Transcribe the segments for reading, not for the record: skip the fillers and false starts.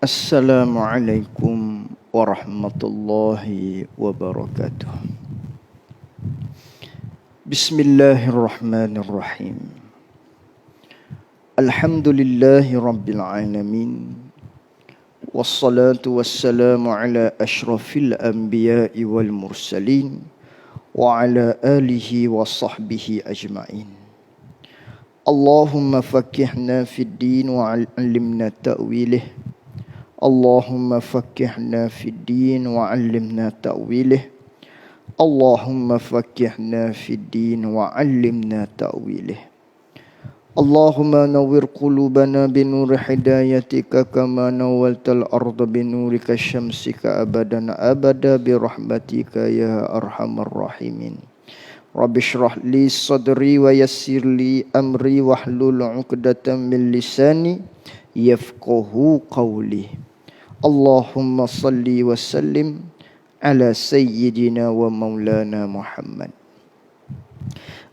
Assalamualaikum warahmatullahi wabarakatuh. Bismillahirrahmanirrahim. Alhamdulillahi rabbil alamin. Wassalatu wassalamu ala ashrafil anbiya'i wal mursalin wa ala alihi wa sahbihi ajma'in. Allahumma fakkihna fid din wa 'allimna ta'wilih. Allahumma fakkihna fid din wa 'allimna ta'wilih. Allahumma fakkihna fid din wa 'allimna ta'wilih. Allahumma nawwir qulubana binuri hidayatika kama nawwaltal arda binurika syamsika abadan abada birahmatika ya arhamar rahimin. Rabbi shrah li sadri wa yassir li amri wahlul 'uqdatam min lisani yafqahu qawli. Allahumma salli wa sallim ala sayyidina wa maulana Muhammad.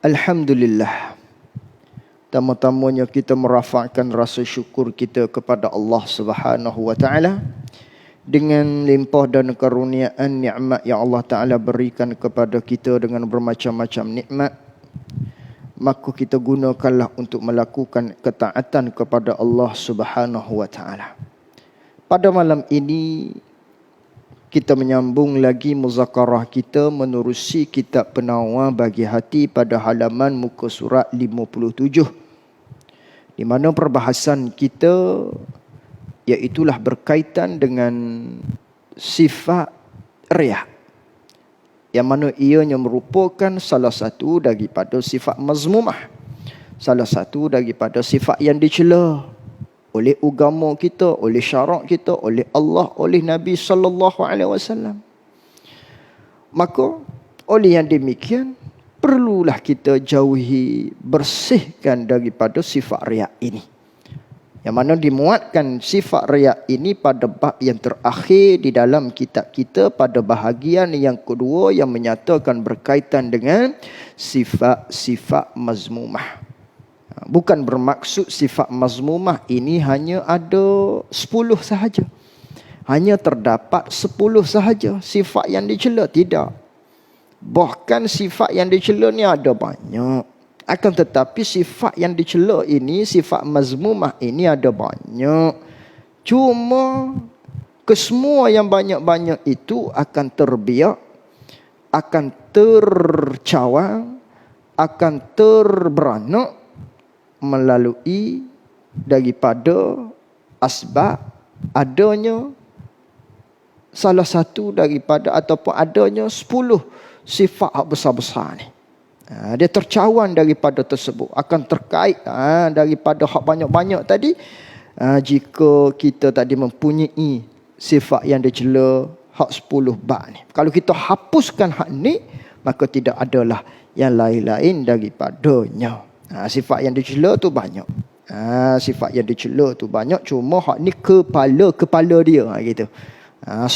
Alhamdulillah. Tama-tamanya kita merafakkan rasa syukur kita kepada Allah Subhanahu wa taala dengan limpah dan karuniaan nikmat yang Allah taala berikan kepada kita dengan bermacam-macam nikmat. Maka kita gunakanlah untuk melakukan ketaatan kepada Allah Subhanahu wa taala. Pada malam ini kita menyambung lagi muzakarah kita menerusi kitab Penawar Bagi Hati pada halaman muka surat 57, di mana perbahasan kita iaitulah berkaitan dengan sifat riya, yang mana ianya merupakan salah satu daripada sifat mazmumah, salah satu daripada sifat yang dicela oleh agama kita, oleh syarak kita, oleh Allah, oleh Nabi sallallahu alaihi wasallam. Maka oleh yang demikian perlulah kita jauhi, bersihkan daripada sifat riya ini. Yang mana dimuatkan sifat riya ini pada bab yang terakhir di dalam kitab kita pada bahagian yang kedua yang menyatakan berkaitan dengan sifat-sifat mazmumah. Bukan bermaksud sifat mazmumah ini hanya ada 10 sahaja. Hanya terdapat 10 sahaja sifat yang dicela. Tidak. Bahkan sifat yang dicela ni ada banyak. Akan tetapi sifat yang dicela ini, sifat mazmumah ini ada banyak. Cuma kesemua yang banyak-banyak itu akan terbiak, akan tercawang, akan terberanak melalui daripada asbab adanya salah satu daripada ataupun adanya 10 sifat besar-besar ni. Dia tercawan daripada tersebut, akan terkait daripada hak banyak-banyak tadi. Jika kita tadi mempunyai sifat yang dicela hak 10 bab ni, kalau kita hapuskan hak ni, maka tidak adalah yang lain-lain daripadanya. Sifat yang dicela tu banyak. Sifat yang dicela tu banyak, cuma hak ni kepala dia gitu. 10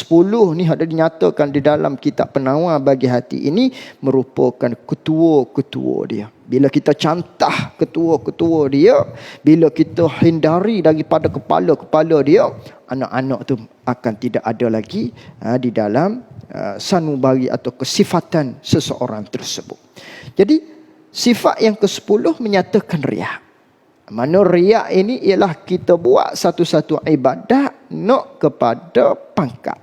ni ada dinyatakan di dalam kitab Penawar Bagi Hati ini merupakan ketua-ketua dia. Bila kita cantah ketua-ketua dia, bila kita hindari daripada kepala-kepala dia, anak-anak tu akan tidak ada lagi di dalam sanubari atau kesifatan seseorang tersebut. Jadi sifat yang ke-10 menyatakan riya. Mana riya ini ialah kita buat satu-satu ibadat nak kepada pangkat.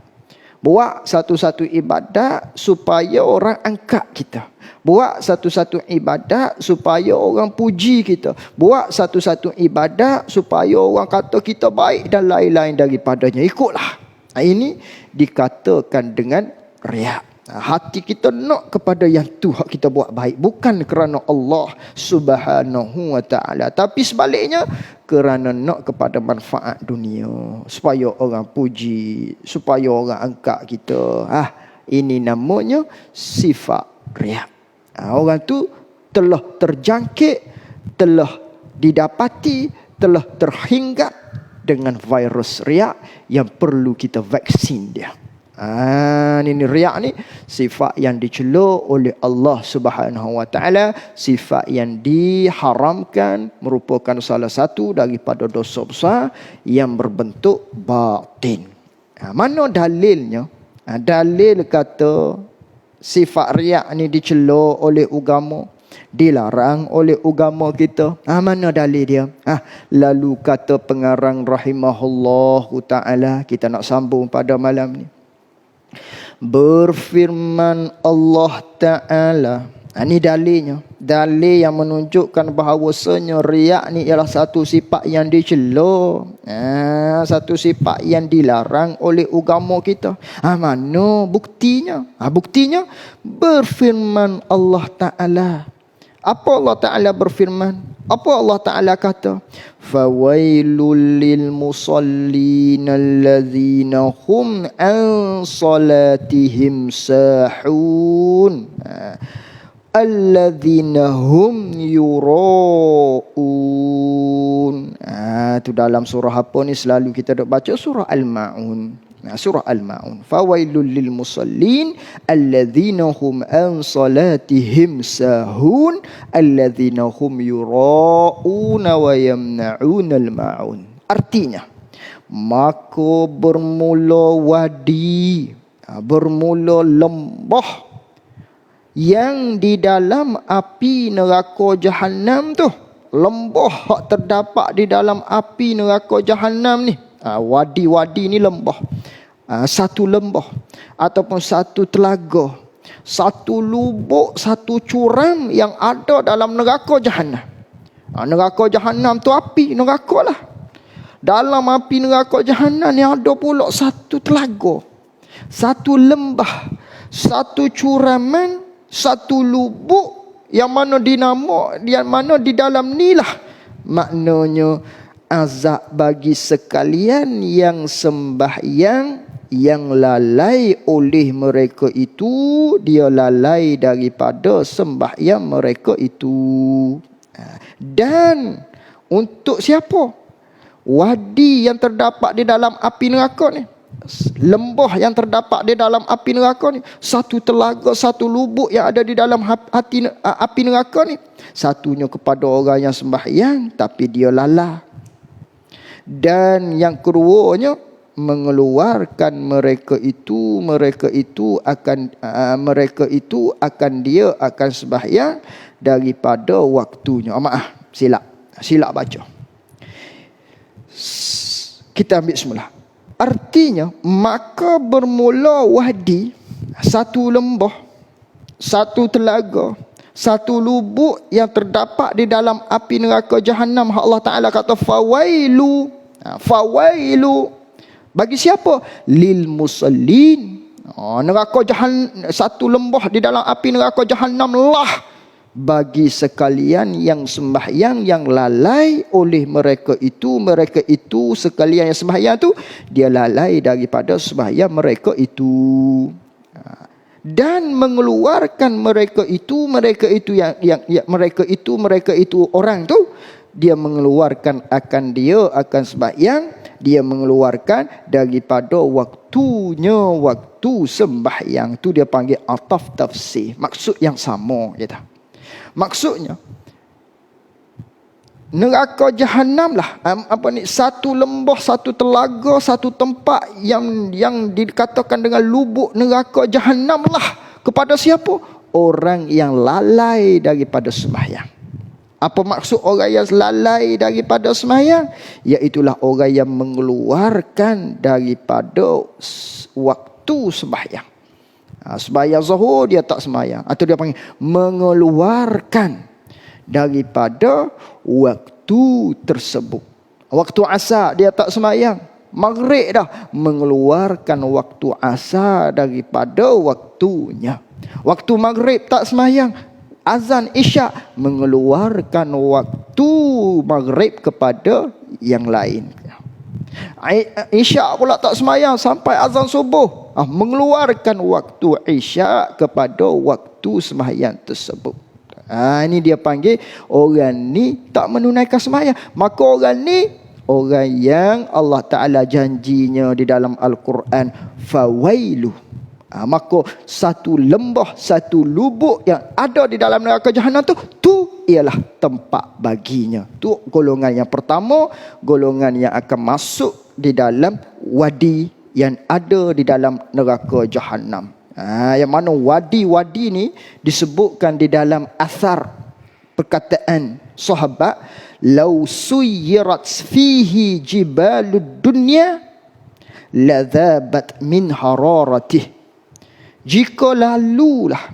Buat satu-satu ibadat supaya orang angkat kita. Buat satu-satu ibadat supaya orang puji kita. Buat satu-satu ibadat supaya orang kata kita baik dan lain-lain daripadanya. Ikutlah. Ini dikatakan dengan riya. Hati kita nak kepada yang tu hak kita buat baik, bukan kerana Allah Subhanahu wa taala, tapi sebaliknya kerana nak kepada manfaat dunia, supaya orang puji, supaya orang angkat kita. Ini namanya sifat riya. Orang tu telah terjangkit, telah didapati, telah terhinggat dengan virus riya yang perlu kita vaksin dia. Ini riak ni sifat yang dicela oleh Allah Subhanahu wa taala, sifat yang diharamkan, merupakan salah satu daripada dosa besar yang berbentuk batin. Mana dalilnya? Dalil kata sifat riak ni dicela oleh agama, dilarang oleh agama kita. Mana dalil dia? Lalu kata pengarang rahimahullahu taala, kita nak sambung pada malam ni. Berfirman Allah Ta'ala. Ini dalilnya. Dalil yang menunjukkan bahawasanya riak ni ialah satu sifat yang dicela. Satu sifat yang dilarang oleh agama kita. Mana buktinya? Buktinya berfirman Allah Ta'ala. Apa Allah Ta'ala berfirman? Apa Allah Ta'ala kata? Fawailul lil musallin allazina hum an salatihim sahun. Allazina hum yura'un. Itu dalam surah apa ni selalu kita dok baca? Surah Al-Ma'un. Surah Al-Ma'un. Fawailul lil musallin allazina hum an salatihim sahun allazina hum yura'una wa yamna'una al-ma'un. Artinya, maka bermula wadi, bermula lembah yang di dalam api neraka Jahannam tu. Lembah yang terdapat di dalam api neraka Jahannam ni. Wadi-wadi ni lembah. Satu lembah ataupun satu telaga, satu lubuk, satu curam yang ada dalam neraka Jahannam. Neraka Jahannam tu api neraka lah. Dalam api neraka Jahannam ni ada pula satu telaga, satu lembah, satu curaman, satu lubuk yang mana di dalam ni lah maknanya azab bagi sekalian yang sembahyang yang lalai oleh mereka itu, dia lalai daripada sembahyang mereka itu. Dan untuk siapa? Wadi yang terdapat di dalam api neraka ni, lembah yang terdapat di dalam api neraka ni, satu telaga, satu lubuk yang ada di dalam api neraka ni, satunya kepada orang yang sembahyang tapi dia lalai. Dan yang keduanya mengeluarkan mereka itu akan dia akan sembahyang daripada waktunya. Silap baca. Kita ambil semula. Artinya, maka bermula wadi, satu lembah, satu telaga, satu lubuk yang terdapat di dalam api neraka Jahannam. Allah Ta'ala kata fawailu. Fawailu bagi siapa? Lil musallin. Neraka Jahannam, satu lembah di dalam api neraka Jahannam lah bagi sekalian yang sembahyang yang lalai oleh mereka itu. Mereka itu sekalian yang sembahyang tu, dia lalai daripada sembahyang mereka itu. Dan mengeluarkan mereka itu orang tu, dia mengeluarkan akan sembahyang, dia mengeluarkan daripada waktunya, waktu sembahyang tu dia panggil ataf tafsir, maksud yang sama kita. Maksudnya neraka Jahannam lah satu lembah, satu telaga, satu tempat yang dikatakan dengan lubuk neraka Jahannam lah kepada siapa? Orang yang lalai daripada sembahyang. Apa maksud orang yang lalai daripada sembahyang? Iaitulah orang yang mengeluarkan daripada waktu sembahyang. Sembahyang zuhur dia tak sembahyang, atau dia panggil mengeluarkan daripada waktu tersebut. Waktu asar dia tak sembahyang, maghrib dah, mengeluarkan waktu asar daripada waktunya. Waktu maghrib tak sembahyang, azan isyak, mengeluarkan waktu maghrib kepada yang lain. Isyak pula tak sembahyang sampai azan subuh, mengeluarkan waktu isyak kepada waktu sembahyang tersebut. Ini dia panggil orang ni tak menunaikan sembahyang. Maka orang ni orang yang Allah Ta'ala janjinya di dalam Al-Quran, fawailu. Maka satu lembah, satu lubuk yang ada di dalam neraka Jahannam tu ialah tempat baginya. Tu golongan yang pertama, golongan yang akan masuk di dalam wadi yang ada di dalam neraka Jahannam. Yang mana wadi-wadi ni disebutkan di dalam asar perkataan sahabat, lau suyirat fihi jibalud dunya ladhabat min hararatih. Jika lalulah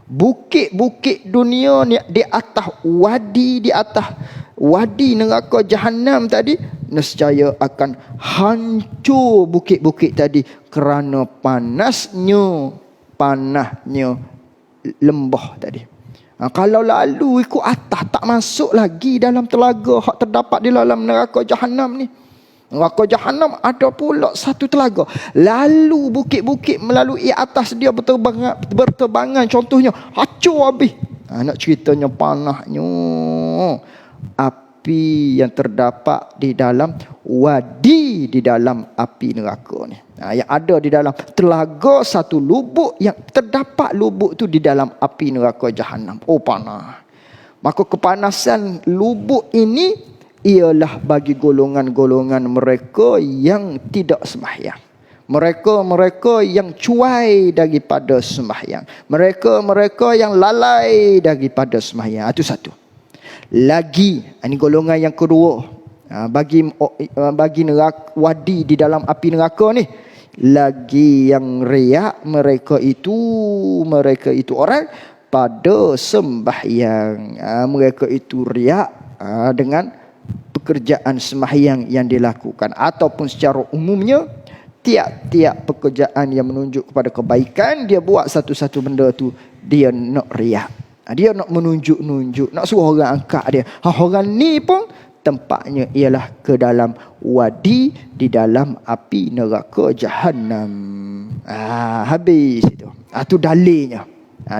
bukit-bukit dunia ni di atas wadi neraka Jahannam tadi, nescaya akan hancur bukit-bukit tadi kerana panasnya lembah tadi. Kalau lalu ikut atas, tak masuk lagi dalam telaga hak terdapat di dalam neraka Jahannam ni. Neraka Jahannam ada pula satu telaga. Lalu bukit-bukit melalui atas dia berterbangan contohnya, hancur habis. Nak ceritanya panahnya. Api yang terdapat di dalam wadi di dalam api neraka ni. Yang ada di dalam telaga satu lubuk, yang terdapat lubuk tu di dalam api neraka Jahannam. Oh, panas. Maka kepanasan lubuk ini ialah bagi golongan-golongan mereka yang tidak sembahyang. Mereka yang cuai daripada sembahyang. Mereka yang lalai daripada sembahyang. Itu satu. Lagi, ini golongan yang kedua. Bagi neraka, wadi di dalam api neraka ni, lagi yang riak, mereka itu orang pada sembahyang. Mereka itu riak dengan pekerjaan sembahyang yang dilakukan, ataupun secara umumnya tiap-tiap pekerjaan yang menunjuk kepada kebaikan, dia buat satu-satu benda tu dia nak riak. Dia nak menunjuk-nunjuk, nak suruh orang angkat dia. Orang ni pun tempatnya ialah ke dalam wadi di dalam api neraka Jahannam. Habis itu. Tu dalilnya.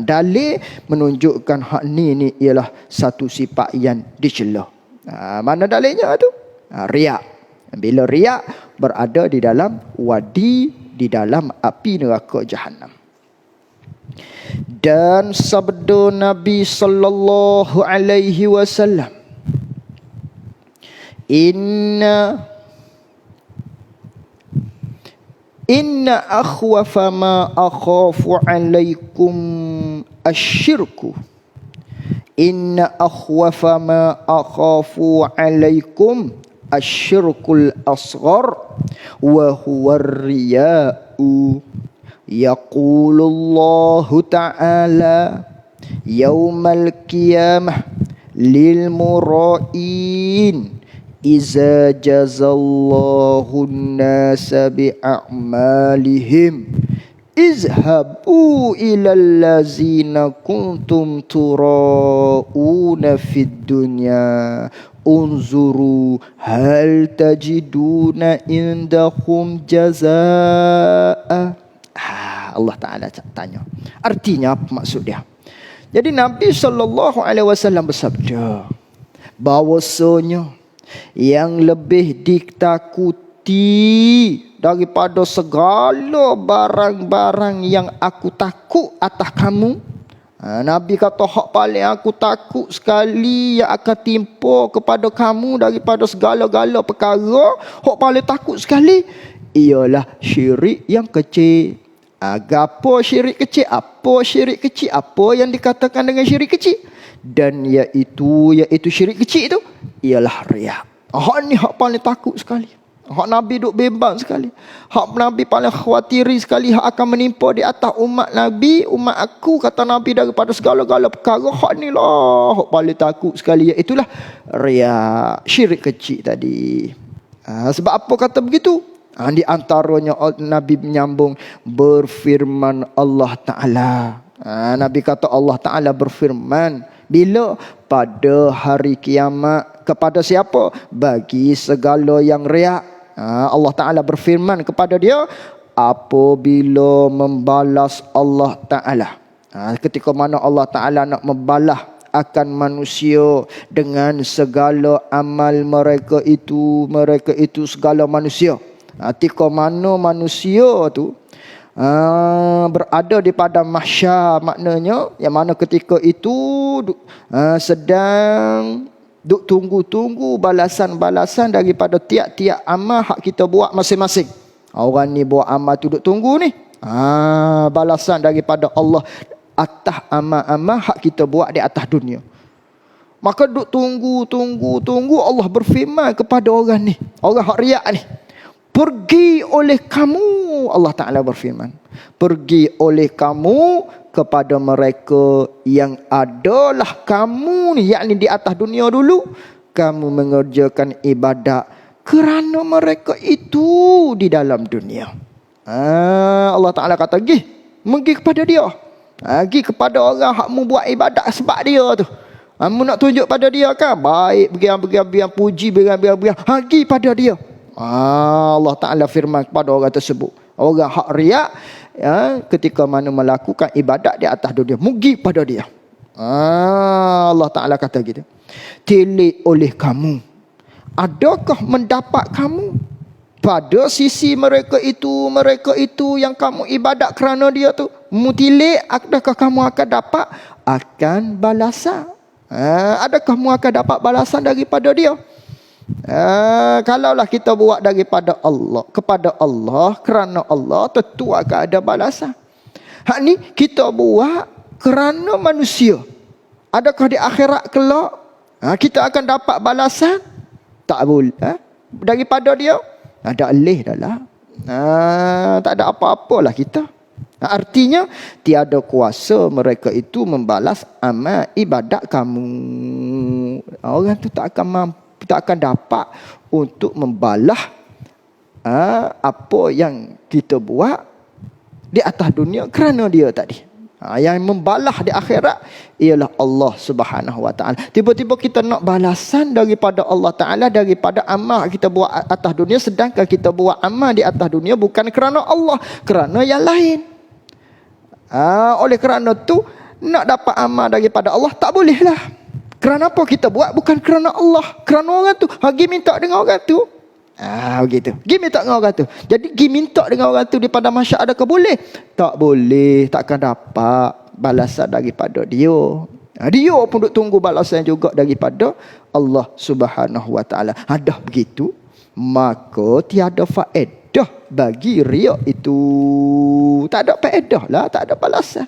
Dalil menunjukkan hak ni ialah satu sifat yang dicela. Mana dalilnya tu? Riak. Bila riak berada di dalam wadi di dalam api neraka Jahannam. Dan sabda Nabi sallallahu alaihi wasallam, Inna akhwafa ma akhafu alaikum asyirku. Inna akhwafa ma akhafu alaikum asyirkul asghar wa huwa riya'u. Yaqulullahu ta'ala yawmal qiyamah lil mura'in iza jazallahu an-nasa bi'a'malihim izhabu ilal lazina kuntum tura'una fid dunya unzuru hal tajiduna indahum jazaa. Allah Ta'ala tanya. Artinya apa maksud dia? Jadi Nabi SAW bersabda bahawasanya yang lebih ditakuti daripada segala barang-barang yang aku takut atas kamu. Nabi kata hak paling aku takut sekali yang akan timpa kepada kamu daripada segala-gala perkara, hak paling takut sekali ialah syirik yang kecil. Apa syirik kecil? Apa syirik kecil? Apa yang dikatakan dengan syirik kecil? Dan iaitu syirik kecil itu ialah riak. Hak ni hak paling takut sekali. Hak Nabi duk bimbang sekali. Hak Nabi paling khawatiri sekali hak akan menimpa di atas umat Nabi, umat aku, kata Nabi, daripada segala-gala perkara. Hak ni lah hak paling takut sekali, iaitulah riak, syirik kecil tadi. Sebab apa kata begitu? Di antaranya Nabi menyambung berfirman Allah Ta'ala. Nabi kata Allah Ta'ala berfirman bila? Pada hari kiamat. Kepada siapa? Bagi segala yang riak. Allah Ta'ala berfirman kepada dia apabila membalas Allah Ta'ala. Ketika mana Allah Ta'ala nak membalas akan manusia dengan segala amal mereka itu segala manusia. Ketika mana manusia tu berada di padang mahsyar, maknanya yang mana ketika itu sedang duk tunggu-tunggu balasan-balasan daripada tiap-tiap amal hak kita buat masing-masing. Orang ni buat amal tu duk tunggu ni, balasan daripada Allah atas amal-amal hak kita buat di atas dunia. Maka duk tunggu Allah berfirman kepada orang ni, orang hak riak ni, pergi oleh kamu, Allah Ta'ala berfirman, pergi oleh kamu kepada mereka yang adalah kamu ni, yakni di atas dunia dulu kamu mengerjakan ibadat kerana mereka itu di dalam dunia. Allah Ta'ala kata, pergi kepada dia, pergi kepada orang hak mu buat ibadat sebab dia tu. Kamu nak tunjuk pada dia kan, baik, biar puji, biar pergi pada dia. Allah Ta'ala firman kepada orang tersebut, orang hak riak, ketika mana melakukan ibadat di atas dunia, pergi pada dia. Allah Ta'ala kata gitu, tilik oleh kamu, adakah mendapat kamu pada sisi mereka itu yang kamu ibadat kerana dia tu, mutilik, adakah kamu akan dapat balasan? Adakah kamu akan dapat balasan daripada dia? Kalaulah kita buat daripada Allah, kepada Allah, kerana Allah, tentu akan ada balasan. Hak ni kita buat kerana manusia, adakah di akhirat kelak kita akan dapat balasan? Tak boleh daripada dia. Ada alih dah lah. Tak ada apa-apalah kita. Artinya tiada kuasa mereka itu membalas amal ibadat kamu. Orang tu tak akan mampu, tak akan dapat untuk membalas apa yang kita buat di atas dunia kerana dia tadi. Yang membalas di akhirat ialah Allah Subhanahu Wa Taala. Tiba-tiba kita nak balasan daripada Allah Taala daripada amal kita buat atas dunia, sedangkan kita buat amal di atas dunia bukan kerana Allah, kerana yang lain. Oleh kerana tu nak dapat amal daripada Allah tak boleh lah. Kerana apa kita buat? Bukan kerana Allah, kerana orang tu. Pergi minta dengan orang tu. Begitu. Pergi minta dengan orang tu. Jadi pergi minta dengan orang tu di padang mahsyar, adakah boleh? Tak boleh. Takkan dapat balasan daripada dia. Dia pun duk tunggu balasan juga daripada Allah Subhanahu Wa Taala. Dah begitu, maka tiada faedah bagi riak itu. Tak ada faedah lah, tak ada balasan.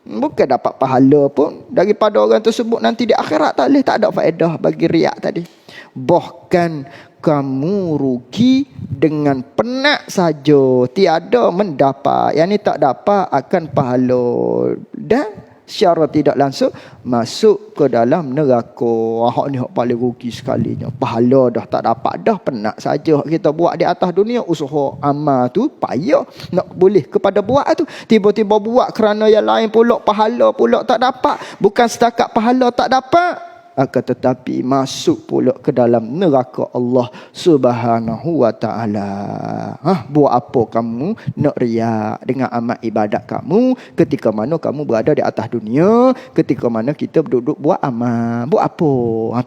Bukan dapat pahala pun daripada orang tersebut nanti di akhirat, tak ada faedah bagi riak tadi. Bahkan kamu rugi dengan penat saja, tiada mendapat. Yang ni tak dapat akan pahala dan secara tidak langsung masuk ke dalam neraka. Hak ni hak paling rugi sekalinya. Pahala dah tak dapat dah, penat saja kita buat di atas dunia. Usaha amal tu payah nak boleh kepada buat tu, tiba-tiba buat kerana yang lain pula, pahala pula tak dapat. Bukan setakat pahala tak dapat, akan tetapi masuk pula ke dalam neraka Allah Subhanahu Wa Taala. Buat apa kamu nak riak dengan amal ibadat kamu ketika mana kamu berada di atas dunia, ketika mana kita duduk buat amal? Buat apa?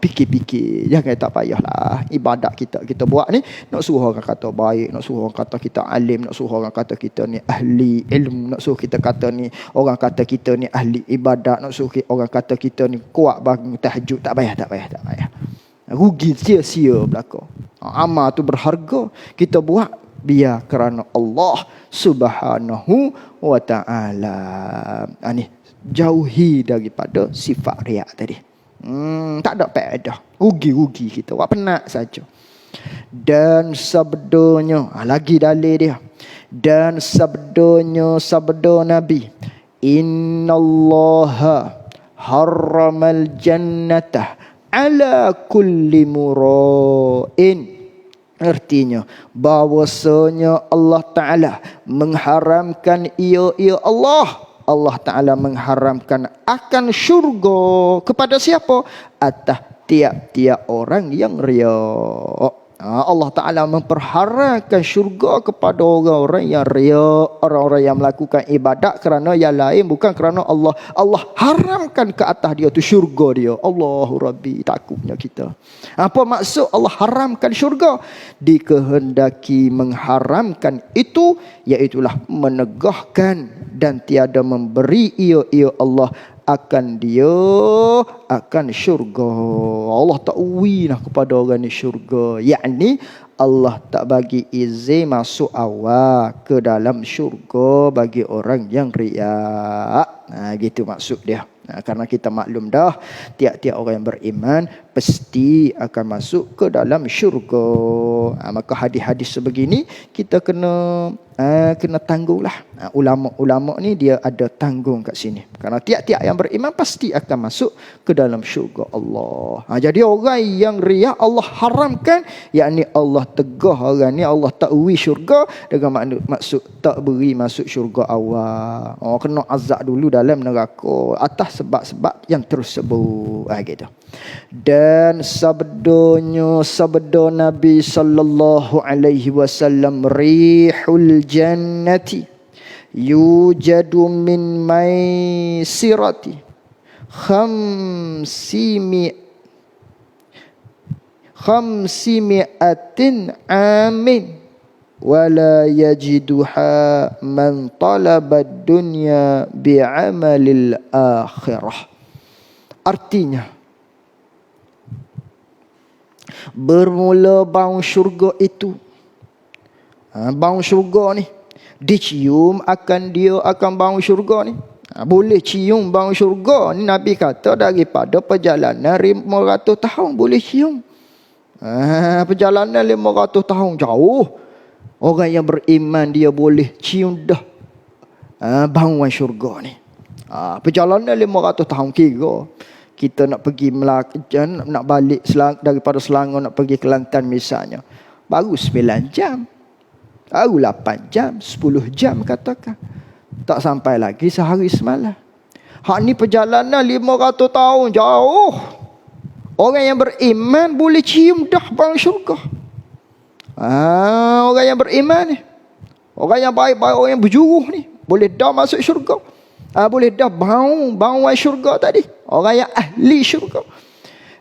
Fikir-fikir, jangan, tak payahlah. Ibadat kita buat ni, nak suruh orang kata baik, nak suruh orang kata kita alim, nak suruh orang kata kita ni ahli ilmu, nak suruh kita kata ni orang kata kita ni ahli ibadat, nak suruh orang kata kita ni kuat bangun tahajud. Tak payah. Rugi sia-sia belaka. Amal tu berharga. Kita buat biar kerana Allah Subhanahu Wa Taala. Ni jauhi daripada sifat riak tadi. Tak ada faedah. Rugi kita. Buat penat saja. Dan sabdanya, lagi dalil dia. Dan sabdanya, sabda Nabi, innallaha harramal jannata ala kulli mura'in. Artinya bahwasanya Allah Ta'ala mengharamkan Allah Ta'ala mengharamkan akan syurga kepada siapa? Atas tiap-tiap orang yang riak. Allah Ta'ala memperharamkan syurga kepada orang-orang yang riak, orang-orang yang melakukan ibadat kerana yang lain, bukan kerana Allah. Allah haramkan ke atas dia tu syurga dia. Allahu Rabbi, takutnya kita. Apa maksud Allah haramkan syurga? Dikehendaki mengharamkan itu, iaitulah menegahkan dan tiada memberi ia Allah akan dia akan syurga. Allah tak uwilah kepada orang ni syurga. Yakni Allah tak bagi izin masuk awal ke dalam syurga bagi orang yang riak. Gitu maksud dia. Karena kita maklum dah, tiap-tiap orang yang beriman pasti akan masuk ke dalam syurga. Maka hadis-hadis sebegini kita kena tanggunglah. Ulama-ulama ni dia ada tanggung kat sini. Kerana tiap-tiap yang beriman pasti akan masuk ke dalam syurga Allah. Jadi orang yang riak Allah haramkan, yakni Allah tegah orang ni, Allah tak uwi syurga dengan maksud tak beri masuk syurga awal. Kena azab dulu dalam neraka atas sebab-sebab yang tersebut. Gitu. Dan sabda Nabi sallallahu alaihi wasallam, rihul jannati yujadu min maisirati khamsimi'atin amin wala yajiduha man talaba dunya bi'amalil akhirah. Artinya, bermula bau syurga itu, bau syurga ni dicium dia akan bau syurga ni. Boleh cium bau syurga ni, Nabi kata daripada perjalanan 500 tahun boleh cium. Perjalanan 500 tahun jauh, orang yang beriman dia boleh cium dah bauan syurga ni. Perjalanan 500 tahun kira kita nak pergi Melaka, nak balik daripada Selangor nak pergi Kelantan misalnya, baru 9 jam, baru 8 jam, 10 jam katakan. Tak sampai lagi sehari semalam. Hak ni perjalanan 500 tahun jauh. Orang yang beriman boleh cium dah bau syurga. Orang yang beriman ni, orang yang baik-baik, orang yang berjuruh ni, boleh dah masuk syurga. Boleh dah bauan syurga tadi. Orang yang ahli syurga.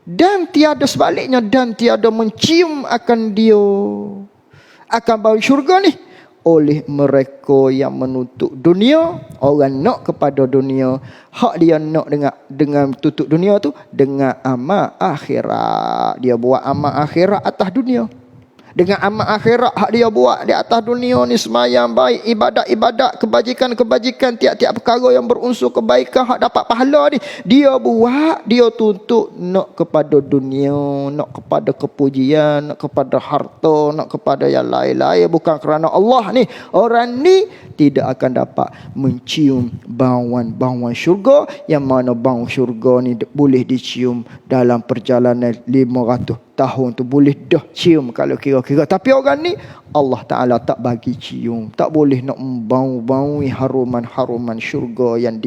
Dan tiada sebaliknya, dan tiada mencium akan dia akan bau syurga ni oleh mereka yang menuntut dunia. Orang nak kepada dunia, hak dia nak dengan tutup dunia tu dengan amal akhirat. Dia buat amal akhirat atas dunia. Dengan amal akhirat hak dia buat di atas dunia ni, semayang baik, ibadat-ibadat, kebajikan-kebajikan, tiap-tiap perkara yang berunsur kebaikan hak dapat pahala ni, dia buat, dia tuntut nak kepada dunia, nak kepada kepujian, nak kepada harta, nak kepada yang lain-lain, bukan kerana Allah ni. Orang ni tidak akan dapat mencium bauan syurga, yang mana bau syurga ni boleh dicium dalam perjalanan 500 tahun tu, boleh dah cium kalau kira-kira. Tapi orang ni Allah Ta'ala tak bagi cium, tak boleh nak membau-baui haruman-haruman syurga yang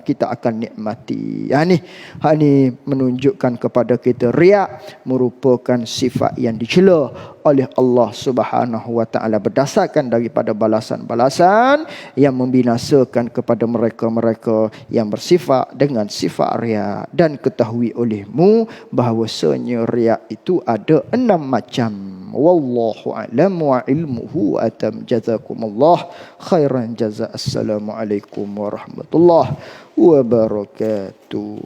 kita akan nikmati. Hak ni menunjukkan kepada kita riak merupakan sifat yang dicela oleh Allah Subhanahu wa Ta'ala berdasarkan daripada balasan-balasan yang membinasakan kepada mereka-mereka yang bersifat dengan sifat riak. Dan ketahui olehmu bahawasanya riak itu ada 6 macam. Wallahu a'lam wa ilmuhu atam. Jazakumullah khairan jazaa. Assalamualaikum warahmatullahi wabarakatuh.